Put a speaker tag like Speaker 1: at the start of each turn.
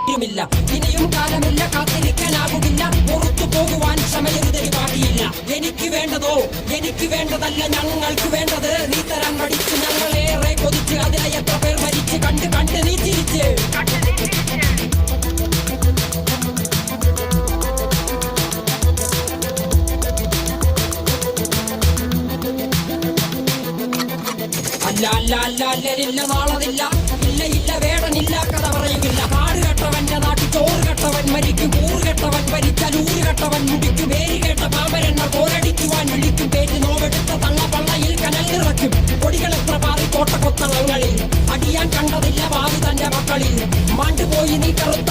Speaker 1: ില്ല ഇനിയും കാലമില്ല, കാത്തിരിക്കാനാകുകില്ല, പുറത്തു പോകുവാൻ ക്ഷമയെഴുതരി പാടിയില്ല. എനിക്ക് വേണ്ടതോ എനിക്ക് വേണ്ടതല്ല, ഞങ്ങൾക്ക് വേണ്ടത് നീ തരാൻ പഠിച്ച്. ഞങ്ങളേറെ കൊതിച്ച് അതിനെ എത്ര പേർ മരിച്ച് കണ്ട് കണ്ട് നീ ചിരിച്ച്. അല്ല അല്ല അല്ല അല്ലരില്ല നാളതില്ല, ഇല്ല ഇല്ല വേടനില്ല, കഥ പറയുകില്ല. കാട് കെട്ടവന്റെ നാട്ടിൽ ചോറ് കെട്ടവൻ മരിക്കും, കൂറ് കെട്ടവൻ ഭരിച്ചാൽ ഊര് കെട്ടവൻ മുടിക്കും. പേര് കേട്ട പാമ്പരെണ്ണ പോരടിക്കുവാൻ വിളിക്കും, പേര് നോവെടുത്ത തള്ള പള്ളയിൽ കനൽ നിറയ്ക്കും. കൊടികൾ എത്ര പാറി കോട്ടക്കൊത്തളങ്ങളിൽ അടിയാൻ കണ്ടതില്ല ഭാവി തന്റെ മക്കളിൽ. മാണ്ടുപോയി നീ കറുത്ത